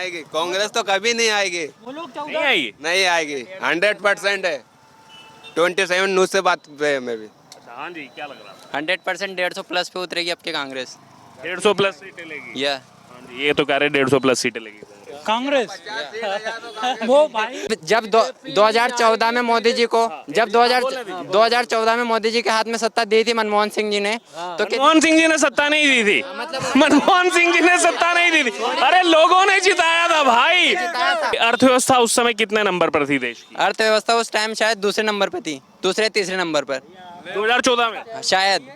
आएगी, कांग्रेस तो कभी नहीं आएगी। वो लोग नहीं आएगी। नहीं आएगी, 100% है। 27 न्यूज से बात पे है मैं भी। अच्छा, हाँ जी, क्या लग रहा है? 100% 150 प्लस पे उतरेगी आपकी कांग्रेस। 150 प्लस सीटें लेगी। या हाँ जी, ये तो कह रहे 150 प्लस सीटें लेगी कांग्रेस वो भाई जब 2014 में मोदी जी को जब 2014 में मोदी जी के हाथ में सत्ता दी थी मनमोहन सिंह जी ने, तो मनमोहन सिंह जी ने सत्ता नहीं दी थी। मनमोहन सिंह जी ने सत्ता नहीं दी थी, अरे लोगों ने जिताया था भाई। अर्थव्यवस्था उस समय कितने नंबर पर थी देश की? अर्थव्यवस्था उस टाइम शायद दूसरे नंबर पे थी, दूसरे तीसरे नंबर पर 2014 में शायद।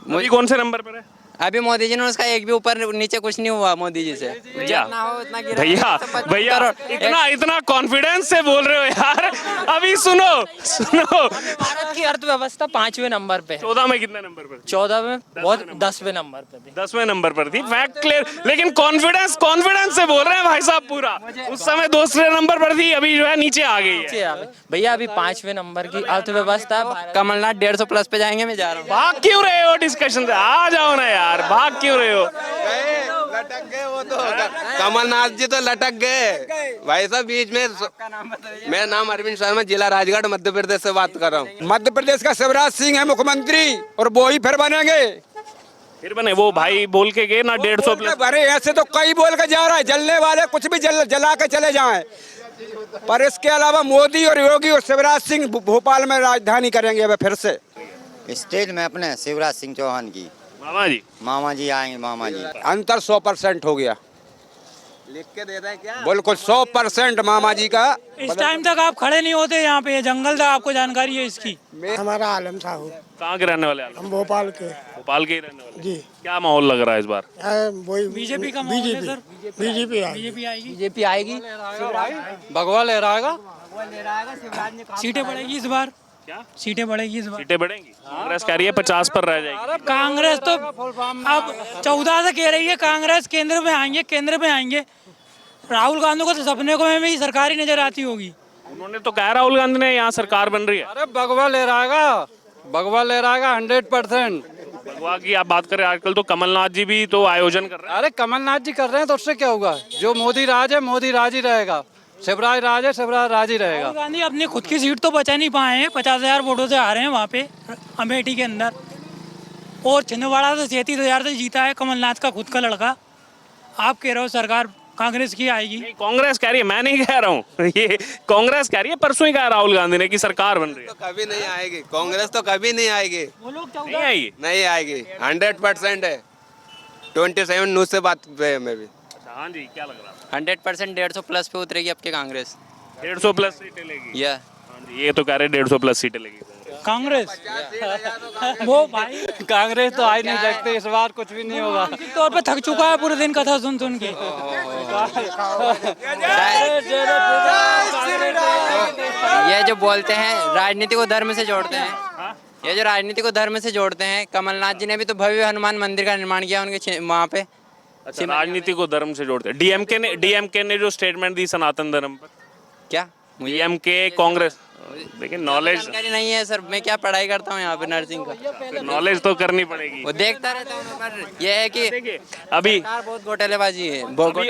अभी कौन से नंबर पर है? अभी मोदी जी ने उसका एक भी ऊपर नीचे कुछ नहीं हुआ मोदी जी से। भैया जितना हो उतना गिरा। भैया इतना कॉन्फिडेंस से बोल रहे हो यार। अभी सुनो भारत की अर्थव्यवस्था 5वें नंबर पे है। 14 में कितने नंबर पर? 14 में बहुत 10वें नंबर पे थी। 10वें नंबर पर थी, फैक्ट क्लियर। लेकिन कॉन्फिडेंस से बोल रहे हैं भाई साहब पूरा। उस समय दूसरे नंबर पर थी, अभी जो है नीचे आ गई है। भैया अभी 5वें नंबर की अर्थव्यवस्था। कमलनाथ 150 प्लस पे जाएंगे, मैं जा रहा हूँ। भाग क्यों रहे हो डिस्कशन से? आ जाओ ना यार, भाग क्यों रहे हो? लटक गए वो तो। कमलनाथ जी तो लटक गए भाई साहब बीच में। मेरा नाम अरविंद शर्मा, जिला राजगढ़, मध्य प्रदेश से बात कर रहा हूँ। मध्य प्रदेश का शिवराज सिंह है मुख्यमंत्री और वो ही फिर बनेंगे। फिर बने वो भाई बोल के गए ना 150 प्लस। अरे ऐसे तो कई बोल के जा रहा है, जलने वाले कुछ भी जला के चले जाएं। पर इसके अलावा मोदी और योगी और शिवराज सिंह भोपाल में राजधानी करेंगे अब फिर से। स्टेट में अपने शिवराज सिंह चौहान की मामा जी आएंगे। मामा जी अंतर 100% हो गया। लिख के दे रहे क्या? बिल्कुल 100% मामा जी का। इस टाइम तक आप खड़े नहीं होते यहाँ पे, ये जंगल था, आपको जानकारी है इसकी। हमारा आलम साहू, कहाँ के रहने वाले? हम भोपाल के। भोपाल के ही रहने वाले जी। क्या माहौल लग रहा है इस बार? वही बीजेपी का माहौल है सर। बीजेपी आएगी। बीजेपी आएगी, भगवा लहराएगा, सीटें बढ़ेगी इस बार। क्या सीटें बढ़ेगी इस बार? सीटें बढ़ेंगी? कांग्रेस कह रही है 50 पर रह जाएगी। कांग्रेस तो अब 14 से कह रही है कांग्रेस केंद्र में आएंगे, केंद्र में आएंगे। राहुल गांधी को तो सपने को में ही सरकारी नजर आती होगी। उन्होंने तो कहा राहुल गांधी ने यहाँ सरकार बन रही है। अरे भगवा लहराएगा 100%। भगवा की आप बात करें, आजकल तो कमलनाथ जी भी तो आयोजन कर रहे हैं। अरे कमलनाथ जी कर रहे हैं तो उससे क्या होगा? जो मोदी राज है मोदी राज ही रहेगा, शिवराज राज है शिवराज राज ही रहेगा। राहुल गांधी अपनी खुद की सीट तो बचा नहीं पाए हैं, 50,000 वोटों से आ रहे हैं वहाँ पे अमेठी के अंदर। और छिंदवाड़ा से 37,000 से जीता है कमलनाथ का खुद का लड़का। आप कह रहे हो सरकार कांग्रेस की आएगी? कांग्रेस कह रही है, मैं नहीं कह रहा हूँ। ये कांग्रेस कह रही है, परसों ही कहा राहुल गांधी ने कि सरकार बन रही है। तो कभी नहीं आएगी, कांग्रेस तो कभी नहीं आएगी। वो लोग नहीं आएगी। नहीं आएगी, 100% है। 27 न्यूज से बात पे है मैं भी। अच्छा, हाँ जी, क्या लग रहा है? 100% 150 प्लस पे उतरेगी आपकी कांग्रेस। 150 प्लस सीटें लेगी। या हाँ जी, ये तो कह रहे 150 प्लस सीटें लेगी कांग्रेस। वो भाई कांग्रेस तो आज नहीं सकते, इस बार कुछ भी नहीं होगा। मानसिक तौर पे थक चुका है पूरे दिन कथा सुन सुन के। ये जो बोलते हैं राजनीति को धर्म से जोड़ते हैं, ये जो राजनीति को धर्म से जोड़ते हैं, कमलनाथ जी ने भी तो भव्य हनुमान मंदिर का निर्माण किया उनके वहाँ पे। अच्छा, राजनीति को धर्म से जोड़ते हैं। डीएमके ने जो स्टेटमेंट दी सनातन धर्म पर, क्या डीएमके कांग्रेस, लेकिन नॉलेज जानकारी नहीं है सर। मैं क्या पढ़ाई करता हूँ यहाँ पे नर्सिंग का, नॉलेज तो करनी पड़ेगी। वो देखता रहता हूँ। पर ये है कि अभी सरकार बहुत घोटालेबाजी है।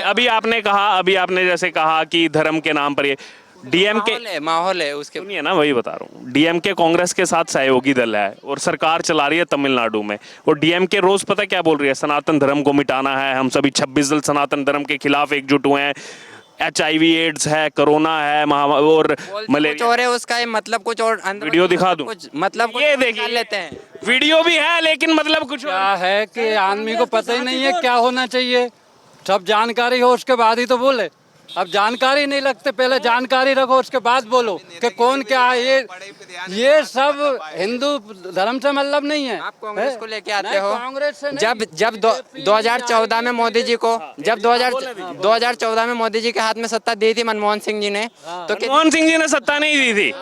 अभी आपने जैसे कहा कि धर्म के नाम पर ये डीएमके माहौल है उसके। सुनिए ना, वही बता रहा हूँ। डीएमके कांग्रेस के साथ सहयोगी दल है और सरकार चला रही है तमिलनाडु में। और डीएमके रोज पता क्या बोल रही है? सनातन धर्म को मिटाना है, हम सभी 26 दल सनातन धर्म के खिलाफ एकजुट हुए हैं। HIV एड्स है, कोरोना है, महामारी और मलेरिया। कुछ और है उसका, ये मतलब कुछ और। वीडियो दिखा दूं? मतलब ये देखिए, लेते हैं। वीडियो भी है लेकिन मतलब कुछ क्या है कि आदमी को पता ही नहीं है क्या होना चाहिए। सब जानकारी हो उसके बाद ही तो बोले। अब जानकारी नहीं लगते, पहले जानकारी रखो उसके बाद बोलो कि कौन क्या है। ये सब हिंदू धर्म से मतलब नहीं है। आप कांग्रेस को लेके आते हो। कांग्रेस से जब 2014 में मोदी जी को जब 2014 में मोदी जी के हाथ में सत्ता दी थी मनमोहन सिंह जी ने, तो मनमोहन सिंह जी ने सत्ता नहीं दी थी।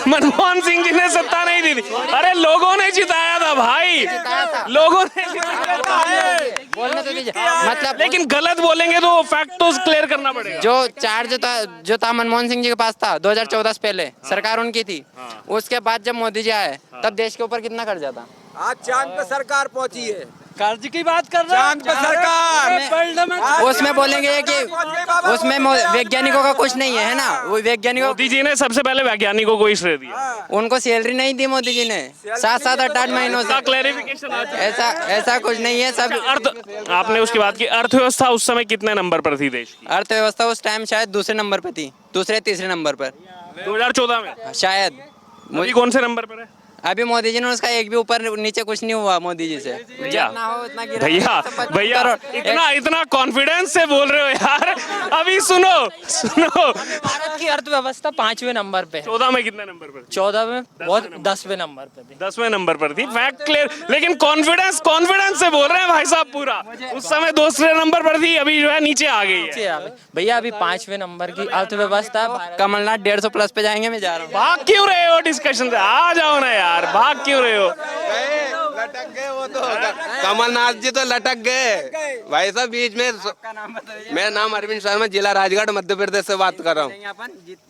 मनमोहन सिंह जी ने सत्ता नहीं दी थी, अरे लोगों ने जिताया था भाई, लोगों ने बोलने तो दीजिए। मतलब लेकिन गलत बोलेंगे तो फैक्ट तो क्लियर करना पड़ेगा। जो चार्ज जो था मनमोहन सिंह जी के पास था 2014 से पहले, सरकार उनकी थी। उसके बाद जब मोदी जी आए तब देश के ऊपर कितना कर्जा था? आज चांद पे सरकार पहुंची है। कर्ज की बात कर रहे चांद पे सरकार उसमें बोलेंगे कि उसमें वैज्ञानिकों का कुछ नहीं है ना, वो वैज्ञानिकों मोदी जी ने सबसे पहले वैज्ञानिकों को ही श्रेय दिया। उनको सैलरी नहीं दी मोदी जी ने 7-7 8-8 महीनों इसका से। क्लैरिफिकेशन आ चुका है। ऐसा कुछ नहीं है। सब अर्थ आपने उसकी बात की, अर्थव्यवस्था उस समय कितने नंबर पर थी देश की? अर्थव्यवस्था उस टाइम शायद दूसरे नंबर पे थी, दूसरे तीसरे नंबर पर 2014 में शायद। अभी कौन से नंबर पर है? अभी मोदी जी ने उसका एक भी ऊपर नीचे कुछ नहीं हुआ मोदी जी से। भैया जितना हो उतना गिरा। भैया 125 भैया करोड़। इतना कॉन्फिडेंस से बोल रहे हो यार। अभी सुनो भारत की अर्थव्यवस्था 5वें नंबर पे है। 14 में कितने नंबर पर? 14 में बहुत 10वें नंबर पे थी। 10वें नंबर पर थी, फैक्ट क्लियर। लेकिन कॉन्फिडेंस से बोल रहे हैं भाई साहब पूरा। उस समय दूसरे नंबर पर थी, अभी जो है नीचे आ गई है। भैया अभी 5वें नंबर की अर्थव्यवस्था भारत। कमलनाथ 150 प्लस पे जाएंगे, मैं जा रहा हूँ। भाग क्यों रहे हो डिस्कशन से? आ जाओ ना यार, भाग क्यों रहे हो? लटक गए वो तो। कमलनाथ जी तो लटक गए भाई साहब बीच में। मेरा नाम अरविंद शर्मा, जिला राजगढ़, मध्य प्रदेश से बात कर रहा हूँ।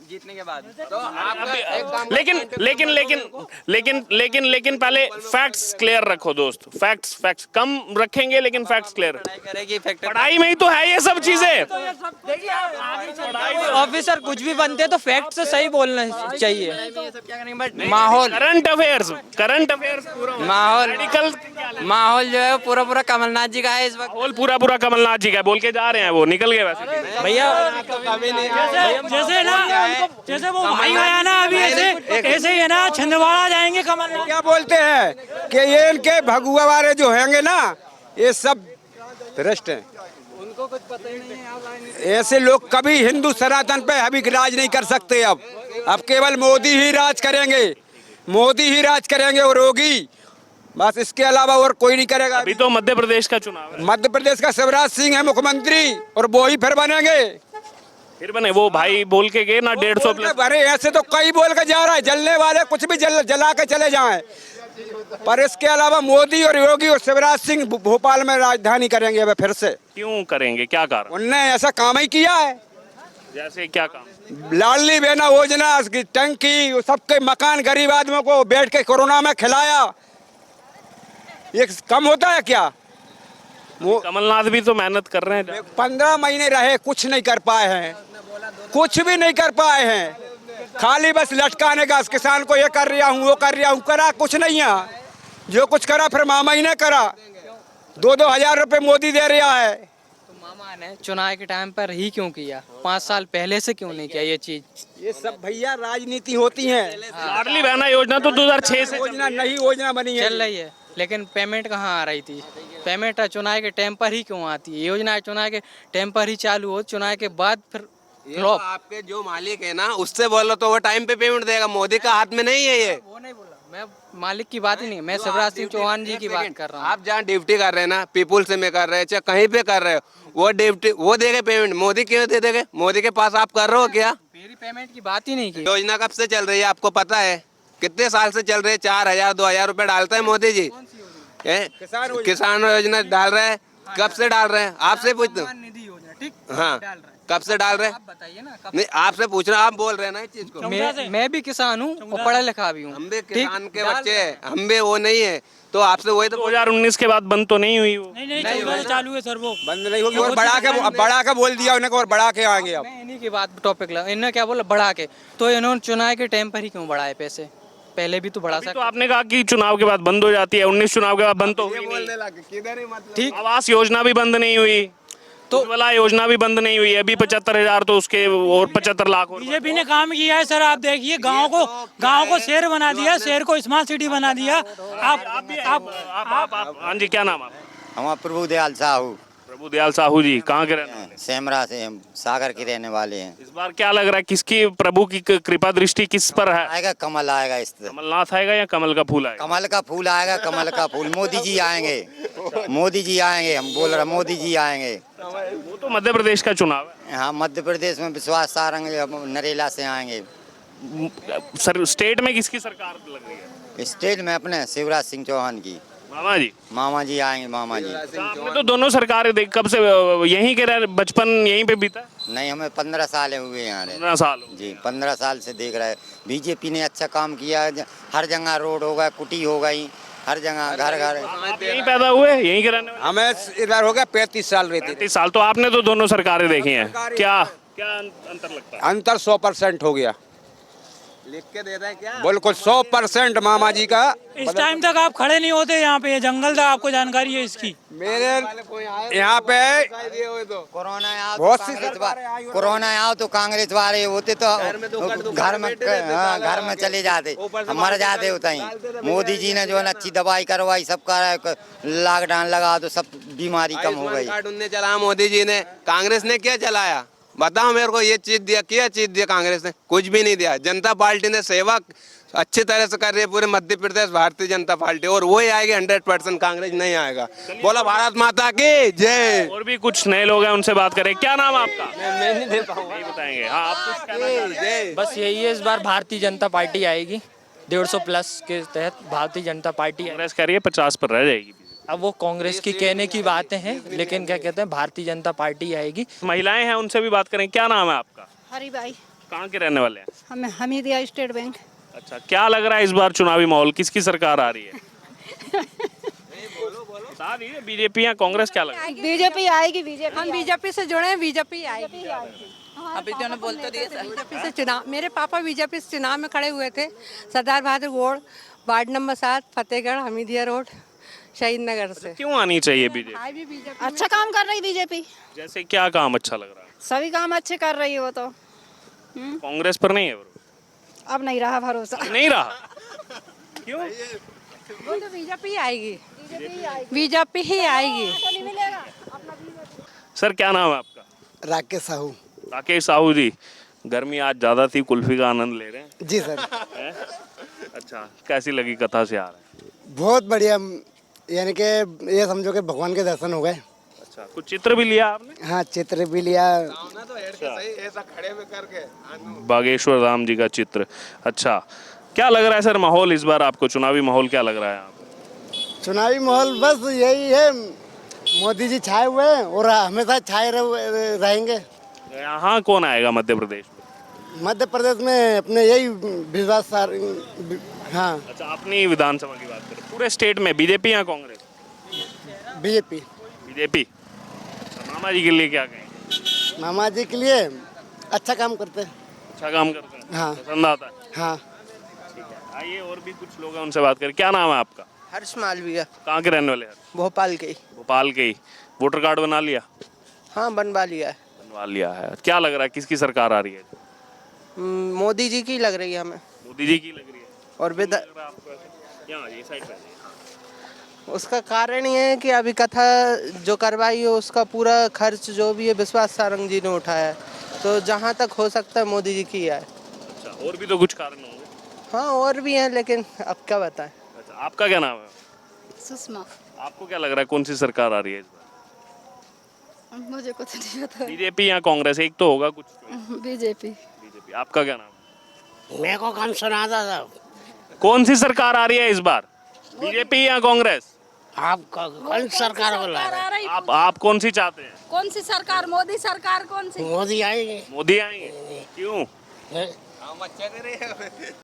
जीतने के बाद लेकिन पहले फैक्ट्स क्लियर रखो दोस्त। फैक्ट्स कम रखेंगे लेकिन फैक्ट्स क्लियर। करेगी फैक्टर। पढ़ाई में ही तो है ये सब चीजें। ऑफिसर कुछ भी बनते हैं तो फैक्ट से सही बोलना चाहिए। माहौल करंट अफेयर्स पूरा माहौल मेडिकल माहौल जो है पूरा कमलनाथ जी का है इस वक्त। माहौल पूरा कमलनाथ जी का बोल के जा रहे हैं, वो निकल गए वैसे। भैया जैसे वो भाई आया ना अभी, ऐसे ही है ना, छिंदवाड़ा जाएंगे कमलनाथ। क्या बोलते हैं कि ये इनके भगुआ वाले जो होंगे ना, ये सब भ्रष्ट हैं। उनको कुछ पता ही नहीं है। ऐसे लोग कभी हिंदू सनातन पे अभी राज नहीं कर सकते। अब केवल मोदी ही राज करेंगे, मोदी ही राज करेंगे और योगी, बस इसके अलावा और कोई नहीं करेगा। अभी तो मध्य प्रदेश का चुनाव है। मध्य प्रदेश का शिवराज सिंह है मुख्यमंत्री, और वो ही फिर बनेंगे। फिर बने वो भाई बोल के गए ना 150 प्लस। अरे ऐसे तो कई बोल के जा रहा है, जलने वाले कुछ भी जला के चले जाएं, पर इसके अलावा मोदी और योगी और शिवराज सिंह भोपाल में राजधानी करेंगे अब फिर से। क्यों करेंगे, क्या कारण? उनने ऐसा काम ही किया है। जैसे क्या काम? लाडली बहना योजना, टंकी, सबके मकान गरीब आदमियों को बैठ के कोरोना में खिलाया। ये कम होता है क्या? कमलनाथ भी तो मेहनत कर रहे हैं। 15 महीने रहे, कुछ नहीं कर पाए हैं, कुछ भी नहीं कर पाए हैं। खाली बस लटकाने का, किसान को ये कर रहा हूँ, वो कर रहा हूँ, करा कुछ नहीं है। जो कुछ करा फिर मामा ही ने करा। 2-2 हजार रुपए मोदी दे रहा है। तो मामा ने चुनाव के टाइम पर ही क्यों किया? 5 साल पहले से क्यों नहीं किया ये चीज? ये सब भैया राजनीति होती है। लाडली बहना योजना तो 2006 से योजना नई योजना बनी है, चल रही है, लेकिन पेमेंट कहाँ आ रही थी? पेमेंट चुनाव के टाइम पर ही क्यों आती है? योजना चुनाव के टाइम पर ही चालू हो, चुनाव के बाद फिर ये तो आपके जो मालिक है ना उससे बोलो तो वो टाइम पे पेमेंट देगा। मोदी का हाथ में नहीं है ये। वो नहीं बोला मैं, मालिक की बात ही नहीं, मैं शिवराज सिंह चौहान जी की बात कर रहा हूँ। आप जहाँ ड्यूटी कर रहे हैं ना, पीपुल से में कर रहे हैं चाहे कहीं पे कर रहे हो, वो ड्यूटी वो देगा पेमेंट। मोदी क्यों दे देंगे? मोदी के पास आप कर रहे हो क्या? मेरी पेमेंट की बात ही नहीं की। योजना कब से चल रही है आपको पता है? कितने साल से चल रही है? 4,000-2,000 रुपए डालता है मोदी जी। किसान योजना डाल रहे हैं, कब से डाल रहे हैं? आपसे पूछता हूँ। निधि योजना ठीक हाँ, कब से डाल रहे हैं? आप बताइए ना कब? नहीं, आपसे पूछ रहा, आप बोल रहे हैं ना इस चीज को। मैं भी किसान हूँ और पढ़ा लिखा भी हूँ। हम भी किसान के बच्चे हैं, हम भी वो नहीं है तो आपसे वही तो 2019 के बाद बंद तो नहीं हुई वो। नहीं 14 से चालू है सर वो। बंद नहीं होगी। और बढ़ा के बोल दिया उन्हें और बढ़ा के आएंगे। अब मैं इन्हीं की बात टॉपिक लगा, इन्होंने क्या बोला बढ़ा के, तो इन्होंने चुनाव के टाइम पर ही क्यों बढ़ाए पैसे? पहले भी तो बढ़ा अभी तो सकते। आपने कहा कि चुनाव के बाद बंद हो जाती है, 19 चुनाव के बाद बंद तो हुई नहीं। ठीक, आवास योजना भी बंद नहीं हुई, तो उज्ज्वला योजना भी बंद नहीं हुई। अभी 75,000 तो उसके और 75 लाख और बीजेपी ने काम किया है सर। आप देखिए गांव को शहर बना दिया, शहर को स्मार्ट सिटी बना दिया। आप हाँ जी, क्या नाम आप? हमारा प्रभु दयाल साहू, प्रभु दयाल साहू जी, कहाँ के रहने वाले? सेमरा से, हम सागर के रहने वाले हैं। इस बार क्या लग रहा है, किसकी प्रभु की कृपा दृष्टि किस पर है? आएगा कमल, आएगा इस तरह। कमलनाथ आएगा या कमल का फूल आएगा? कमल का फूल आएगा, कमल का फूल। मोदी जी आएंगे, मोदी जी आएंगे, हम बोल रहे मोदी जी आएंगे। वो तो मध्य प्रदेश का चुनाव है। हाँ, मध्य प्रदेश में विश्वास सारंग नरेला से आएंगे। सर स्टेट में किसकी सरकार लग रही है? स्टेट में अपने शिवराज सिंह चौहान की। मामा जी आएंगे, मामा जी। आपने तो दोनों सरकारें देख, कब से यहीं के रहे, बचपन यहीं पे बीता? नहीं, हमें 15 साल हुए यहाँ रहे। 15 साल जी, 15 साल से देख रहे हैं। बीजेपी ने अच्छा काम किया, हर जगह रोड हो गया, कुटी हो गई, हर जगह घर घर। आप यहीं पैदा हुए, यहीं के रहने वाले? हमें इधर हो गया 35 साल रहते 35 साल। तो आपने तो दोनों सरकारें देखी हैं, क्या क्या अंतर लगता है? अंतर 100% हो गया, लिख के दे रहे क्या? बिल्कुल 100% मामा जी का। इस टाइम तक आप खड़े नहीं होते यहाँ पे, जंगल था, आपको जानकारी है इसकी? मेरे यहाँ पे कोरोना आओ बहुत तो सी कांग्रेस सरकारें आई वा- कोरोना आओ तो कांग्रेस वाले होते तो घर में चले जाते, मर जाते होता ही। मोदी जी ने जो है ना अच्छी दवाई करवाई, सब का लॉकडाउन लगा तो सब बीमारी कम हो गई। कार्ड उनने चलाया मोदी जी ने, कांग्रेस ने क्या चलाया? बताओ मेरे को, ये चीज दिया, क्या चीज दिया कांग्रेस ने? कुछ भी नहीं दिया। जनता पार्टी ने सेवा अच्छी तरह से कर रही है पूरे मध्य प्रदेश, भारतीय जनता पार्टी, और वही आएगी 100%, कांग्रेस नहीं आएगा। बोला भारत माता की जय। और भी कुछ नए लोग हैं, उनसे बात करें। क्या नाम है आपका? मैं नहीं दे पाऊंगा, नहीं बताएंगे। हाँ, आप कुछ कहना चाह रहे हैं? बस यही है, इस बार भारतीय जनता पार्टी आएगी। 150 प्लस के तहत भारतीय जनता पार्टी आएगी। कांग्रेस कह रही है 50 पर रह जाएगी। अब वो कांग्रेस की कहने की बातें हैं, लेकिन क्या कहते हैं, भारतीय जनता पार्टी आएगी। महिलाएं हैं, उनसे भी बात करें। क्या नाम है आपका? हरी भाई, कहाँ के रहने वाले हैं? हमें हमीदिया स्टेट बैंक। अच्छा, क्या लग रहा है इस बार चुनावी माहौल, किसकी सरकार आ रही है? बता दीजिए, बीजेपी या कांग्रेस, क्या लग रहा है? बीजेपी आएगी, बीजेपी। हम बीजेपी से जुड़े हैं, बीजेपी आएगी। अभी जो बोलते दिए बीजेपी से चुनाव, मेरे पापा बीजेपी से चुनाव में खड़े हुए थे। सरदार बहादुर गोड़, ward number 7, Fatehgarh, Hamidia road, शहीद नगर से। क्यों आनी चाहिए बीजेपी? आई भी बीजेपी, अच्छा काम कर रही बीजेपी। जैसे क्या काम अच्छा लग रहा है? सभी काम अच्छे कर रही है वो तो। कांग्रेस पर नहीं है भरोसा? अब नहीं रहा भरोसा। नहीं रहा? क्यों? वो तो बीजेपी आएगी, बीजेपी ही आएगी। सर, क्या नाम है आपका? राकेश साहू। राकेश साहू जी, गर्मी आज ज्यादा थी, कुल्फी का आनंद ले रहे हैं? जी सर। हैं? अच्छा, कैसी लगी कथा से आ रहे हैं? बहुत बढ़िया, यानी कि ये समझो कि भगवान के दर्शन हो गए। अच्छा, कुछ चित्र भी लिया आपने? हाँ, चित्र भी लिया। बागेश्वर धाम जी का चित्र। अच्छा, क्या लग रहा है सर माहौल इस बार आपको, चुनावी माहौल क्या लग रहा है आपको? चुनावी माहौल बस यही है, मोदी जी छाए हुए हैं और हमेशा छाए रहेंगे। यहाँ कौन आएगा मध्य प्रदेश में? मध्य प्रदेश में अपने यही विश्वास सर। हाँ, अच्छा, अपनी विधानसभा की बात करें, पूरे स्टेट में बीजेपी या कांग्रेस? बीजेपी। बीजेपी। मामा जी के लिए क्या कहेंगे? मामा जी के लिए अच्छा काम करते हैं। अच्छा काम करते हैं? हाँ। पसंद आता है? हाँ। ठीक है, आइए और भी कुछ लोग हैं, उनसे बात करें। क्या नाम है आपका? हर्ष मालवीय, कहाँ के रहने वाले हैं? भोपाल के। भोपाल के ही। वोटर कार्ड बना लिया? हाँ, बनवा लिया है। बनवा लिया है। क्या लग रहा है, किसकी सरकार आ रही है? मोदी जी की लग रही है हमें। मोदी जी की लग रही है? और लग रहा है आपको ऐसे? यहाँ ये साइड पे उसका कारण ये है कि अभी कथा जो करवाई है उसका पूरा खर्च जो भी है विश्वास सारंग जी ने उठाया है, तो जहाँ तक हो सकता है मोदी जी की है। अच्छा, और भी तो कुछ कारण होंगे? हाँ, और भी हैं, लेकिन अब क्या बताएं। अच्छा, आपका क्या नाम है? सुषमा। आपको क्या लग रहा है, कौन सी सरकार आ रही है इस बार? मुझे कुछ नहीं पता। बीजेपी या कांग्रेस, एक तो होगा कुछ। बीजेपी। बीजेपी। आपका क्या नाम है? मेरे को कम सुनाता था। कौन सी सरकार आ रही है इस बार, बीजेपी या कांग्रेस? आप कौन सरकार बोला? आप कौन सी चाहते हैं? कौन सी सरकार? मोदी सरकार कौन सी? मोदी आएंगे। मोदी आएंगे? क्यों?